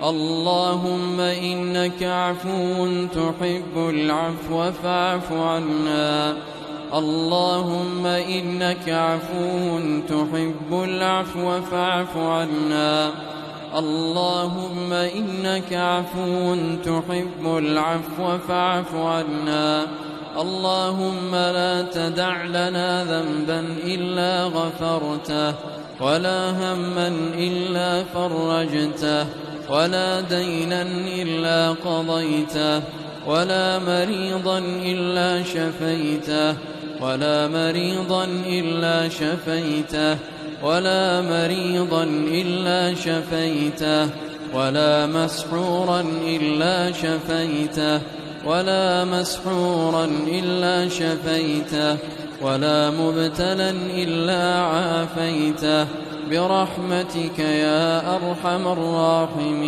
اللهم إنك عفو تحب العفو فاعف عنا. اللهم إنك عفو تحب العفو فاعف عنا. اللهم إنك عفو تحب العفو فاعف عنا. اللهم لا تدع لنا ذنبا إلا غفرته، ولا هما إلا فرجته، ولا دينا إلا قضيته، ولا مريضا إلا شفيته، ولا مريضا إلا شفيته، ولا مريضا إلا شفيته، ولا مسحورا إلا شفيته، ولا مسحورا إلا شفيته، ولا مبتلا إلا عافيته، برحمتك يا أرحم الراحمين.